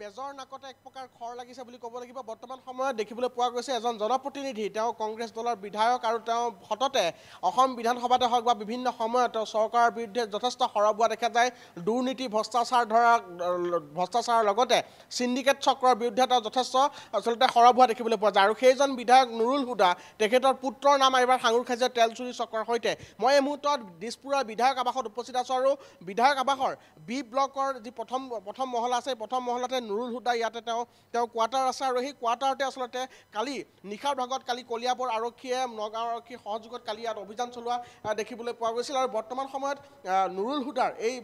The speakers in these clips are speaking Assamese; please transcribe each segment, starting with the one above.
বেজৰ নাকতে এক প্ৰকাৰ খৰ লাগিছে বুলি ক'ব লাগিব। বৰ্তমান সময়ত দেখিবলৈ পোৱা গৈছে এজন জনপ্ৰতিনিধি, তেওঁ কংগ্ৰেছ দলৰ বিধায়ক আৰু তেওঁ সততে অসম বিধানসভাতে হওক বা বিভিন্ন সময়ত তেওঁ চৰকাৰৰ বিৰুদ্ধে যথেষ্ট সৰব হোৱা দেখা যায়। দুৰ্নীতি ভ্ৰষ্টাচাৰৰ লগতে সিন্ডিকেট চক্ৰৰ বিৰুদ্ধে তেওঁ যথেষ্ট আচলতে সৰব হোৱা দেখিবলৈ পোৱা যায়। আৰু সেইজন বিধায়ক নুৰুল হুদা, তেখেতৰ পুত্ৰৰ নাম এইবাৰ সাঙুৰ খাইছে তেল চুৰি চক্ৰৰ সৈতে। মই এই মুহূৰ্তত দিছপুৰৰ বিধায়ক আৱাসত উপস্থিত আছোঁ আৰু বিধায়ক আৱাসৰ বি ব্লকৰ যি প্ৰথম মহলা আছে, প্ৰথম মহলাতে নুৰুল হুদা ইয়াতে তেওঁ কোৱাৰ্টাৰ আছে আৰু সেই কোৱাৰ্টাৰতে আচলতে কালি নিশাৰ ভাগত কালি কলিয়াবৰ আৰক্ষীয়ে নগাঁও আৰক্ষীৰ সহযোগত কালি ইয়াত অভিযান চলোৱা দেখিবলৈ পোৱা গৈছিল। আৰু বৰ্তমান সময়ত নুৰুল হুদাৰ এই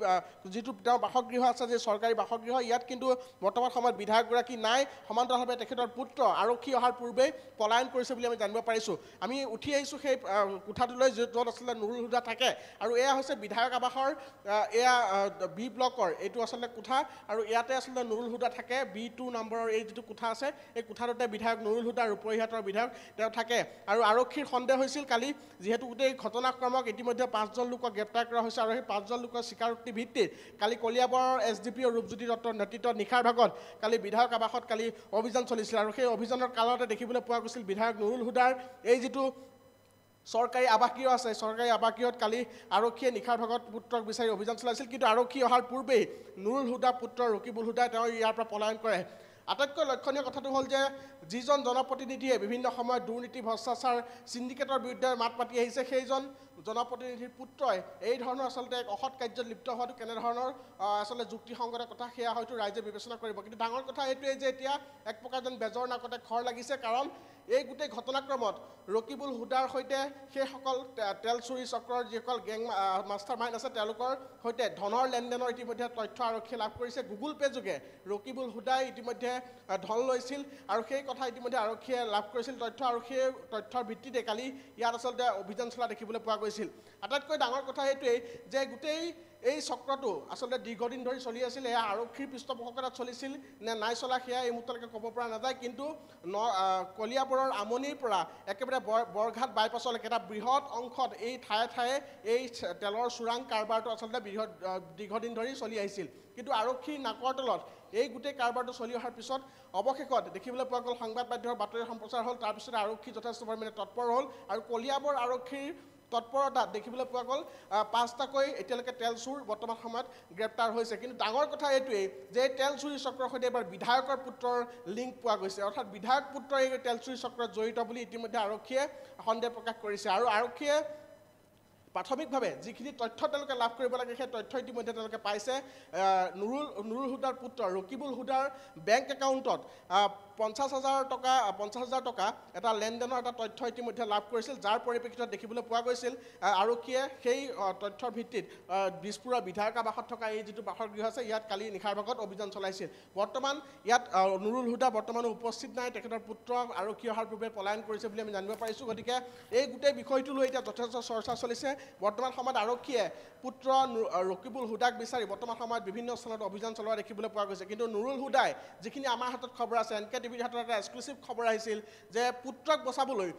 যিটো তেওঁৰ বাসগৃহ আছে, যে চৰকাৰী বাসগৃহ, ইয়াত কিন্তু বৰ্তমান সময়ত বিধায়কগৰাকী নাই। সমান্তৰালভাৱে তেখেতৰ পুত্ৰ আৰক্ষী অহাৰ পূৰ্বেই পলায়ন কৰিছে বুলি আমি জানিব পাৰিছোঁ। আমি উঠি আহিছোঁ সেই কোঠাটোলৈ য'ত আচলতে নুৰুল হুদা থাকে আৰু এয়া হৈছে বিধায়ক আৱাসৰ এয়া বি ব্লকৰ এইটো আচলতে কোঠা আৰু ইয়াতে আচলতে নুৰুল হুদা থাকে। B2 নম্বৰৰ এই যিটো কোঠা আছে, এই কোঠাটোতে বিধায়ক নুৰুল হুদা ৰূপহীহাটৰ বিধায়ক তেওঁ থাকে। আৰু আৰক্ষীৰ সন্দেহ হৈছিল কালি, যিহেতু গোটেই ঘটনাক্ৰমক ইতিমধ্যে 5জন লোকক গ্ৰেপ্তাৰ কৰা হৈছে আৰু সেই 5জন লোকৰ স্বীকাৰোক্তি ভিত্তিত কালি কলিয়াবৰৰ SDPO ৰূপজ্যোতি দত্তৰ নেতৃত্বত নিশাৰ ভাগত কালি বিধায়ক আৱাসত কালি অভিযান চলিছিল। আৰু সেই অভিযানৰ কালতে দেখিবলৈ পোৱা গৈছিল বিধায়ক নুৰুল হুদাৰ এই যিটো চৰকাৰী আৱাসগৃহ আছে, চৰকাৰী আৱাসগৃহত কালি আৰক্ষীয়ে নিশাৰ ভাগত পুত্ৰক বিচাৰি অভিযান চলাইছিল। কিন্তু আৰক্ষী অহাৰ পূৰ্বেই নুৰুল হুদা পুত্ৰ ৰকিবুল হুদাই তেওঁ ইয়াৰ পৰা পলায়ন কৰে। আটাইতকৈ লক্ষণীয় কথাটো হ'ল যে যিজন জনপ্ৰতিনিধিয়ে বিভিন্ন সময়ত দুৰ্নীতি ভ্ৰষ্টাচাৰ সিন্ডিকেটৰ বিৰুদ্ধে মাত মাতি আহিছে, সেইজন জনপ্ৰতিনিধিৰ পুত্ৰই এই ধৰণৰ আচলতে এক অসৎ কাৰ্যত লিপ্ত হোৱাটো কেনেধৰণৰ আচলতে যুক্তিসংগত কথা, সেয়া হয়তো ৰাইজে বিবেচনা কৰিব। কিন্তু ডাঙৰ কথা এইটোৱেই যে এতিয়া এক প্ৰকাৰ যেন বেজৰ নাকতে খৰ লাগিছে, কাৰণ এই গোটেই ঘটনাক্ৰমত ৰকিবুল হুদাৰ সৈতে সেইসকল তেল চুৰি চক্ৰৰ যিসকল গেং মাষ্টাৰ মাইণ্ড আছে, তেওঁলোকৰ সৈতে ধনৰ লেনদেনৰ ইতিমধ্যে তথ্য আৰক্ষীয়ে লাভ কৰিছে। গুগল পে যোগে ৰকিবুল হুদাই ইতিমধ্যে ধন লৈছিল আৰু সেই কথা ইতিমধ্যে আৰক্ষীয়ে লাভ কৰিছিল তথ্য, আৰু সেই তথ্যৰ ভিত্তিতে কালি ইয়াত আচলতে অভিযান চলা দেখিবলৈ পোৱা গৈছিল। আটাইতকৈ ডাঙৰ কথা এইটোৱেই যে গোটেই এই চক্ৰটো আচলতে দীৰ্ঘদিন ধৰি চলি আছিল। এয়া আৰক্ষীৰ পৃষ্ঠপোষকতাত চলিছিল নে নাই চলা সেয়া এই মুহূৰ্তলৈকে ক'ব পৰা নাযায়। কিন্তু কলিয়াবৰৰ আমনিৰ পৰা একেবাৰে বৰঘাট বাইপাছলৈকে এটা বৃহৎ অংশত এই ঠায়ে ঠায়ে এই তেলৰ চোৰাং কাৰবাৰটো আচলতে দীৰ্ঘদিন ধৰি চলি আহিছিল। কিন্তু আৰক্ষীৰ নাকৰ তলত এই গোটেই কাৰবাৰটো চলি অহাৰ পিছত অৱশেষত দেখিবলৈ পোৱা গ'ল, সংবাদ মাধ্যমৰ বাতৰি সম্প্ৰচাৰ হ'ল, তাৰপিছতে আৰক্ষী যথেষ্ট পৰিমাণে তৎপৰ হ'ল আৰু কলিয়াবৰ আৰক্ষীৰ তৎপৰতাত দেখিবলৈ পোৱা গ'ল 5টাকৈ এতিয়ালৈকে তেল চোৰ বৰ্তমান সময়ত গ্ৰেপ্তাৰ হৈছে। কিন্তু ডাঙৰ কথা এইটোৱেই যে তেল চুৰি চক্ৰৰ সৈতে এবাৰ বিধায়কৰ পুত্ৰৰ লিংক পোৱা গৈছে, অৰ্থাৎ বিধায়ক পুত্ৰই এই তেল চুৰি চক্ৰত জড়িত বুলি ইতিমধ্যে আৰক্ষীয়ে সন্দেহ প্ৰকাশ কৰিছে। আৰু আৰক্ষীয়ে প্ৰাথমিকভাৱে যিখিনি তথ্য তেওঁলোকে লাভ কৰিব লাগে সেই তথ্য ইতিমধ্যে তেওঁলোকে পাইছে। নুৰুল হুদাৰ পুত্ৰ ৰকিবুল হুদাৰ বেংক একাউণ্টত 50,000 টকা এটা লেনদেনৰ এটা তথ্য ইতিমধ্যে লাভ কৰিছিল, যাৰ পৰিপ্ৰেক্ষিতত দেখিবলৈ পোৱা গৈছিল আৰক্ষীয়ে সেই তথ্যৰ ভিত্তিত দিছপুৰৰ বিধায়ক আৱাসত থকা এই যিটো বাসগৃহ আছে, ইয়াত কালি নিশাৰ ভাগত অভিযান চলাইছিল। বৰ্তমান ইয়াত নুৰুল হুদা বৰ্তমানো উপস্থিত নাই, তেখেতৰ পুত্ৰ আৰক্ষী অহাৰ পূৰ্বে পলায়ন কৰিছে বুলি আমি জানিব পাৰিছোঁ। গতিকে এই গোটেই বিষয়টো লৈ এতিয়া যথেষ্ট চৰ্চা চলিছে। বৰ্তমান সময়ত আৰক্ষীয়ে পুত্ৰ ৰকিবুল হুদাক বিচাৰি বৰ্তমান সময়ত বিভিন্ন স্থানত অভিযান চলোৱা দেখিবলৈ পোৱা গৈছে। কিন্তু নুৰুল হুদাই যিখিনি আমাৰ হাতত খবৰ আছে, NKTVৰ হাতত এটা এক্সক্লুচিভ খবৰ আহিছিল যে পুত্ৰক বচাবলৈ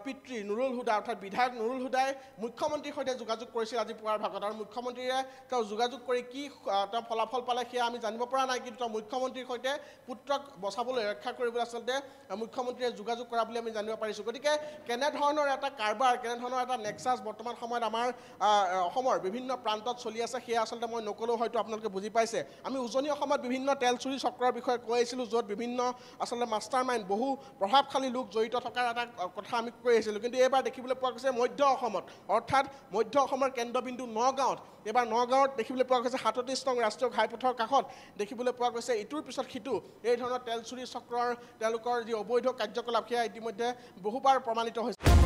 পিতৃ নুৰুল হুদা অৰ্থাৎ বিধায়ক নুৰুল হুদাই মুখ্যমন্ত্ৰীৰ সৈতে যোগাযোগ কৰিছিল আজি পুৱাৰ ভাগত। আৰু মুখ্যমন্ত্ৰীয়ে তেওঁ যোগাযোগ কৰি কি তেওঁ ফলাফল পালে সেয়া আমি জানিব পৰা নাই। কিন্তু তেওঁ মুখ্যমন্ত্ৰীৰ সৈতে পুত্ৰক বচাবলৈ ৰক্ষা কৰিবলৈ আচলতে মুখ্যমন্ত্ৰীয়ে যোগাযোগ কৰা বুলি আমি জানিব পাৰিছোঁ। গতিকে কেনেধৰণৰ এটা কাৰবাৰ, কেনেধৰণৰ এটা নেক্সাছ বৰ্তমান সময়ত আমাৰ অসমৰ বিভিন্ন প্ৰান্তত চলি আছে, সেয়া আচলতে মই নকলেও হয়তো আপোনালোকে বুজি পাইছে। আমি উজনি অসমত বিভিন্ন তেল চুৰি চক্ৰৰ বিষয়ে কৈ আহিছিলোঁ, য'ত বিভিন্ন আচলতে মাষ্টাৰ মাইণ্ড, বহু প্ৰভাৱশালী লোক জড়িত থকাৰ এটা কথা আমি কৈ আহিছিলোঁ। কিন্তু এইবাৰ দেখিবলৈ পোৱা গৈছে মধ্য অসমত, অৰ্থাৎ মধ্য অসমৰ কেন্দ্ৰবিন্দু নগাঁৱত, এইবাৰ নগাঁৱত দেখিবলৈ পোৱা গৈছে 37 নং ৰাষ্ট্ৰীয় ঘাইপথৰ কাষত দেখিবলৈ পোৱা গৈছে ইটোৰ পিছত সিটো এই ধৰণৰ তেল চুৰি চক্ৰৰ তেওঁলোকৰ যি অবৈধ কাৰ্যকলাপ সেয়া ইতিমধ্যে বহুবাৰ প্ৰমাণিত হৈছে।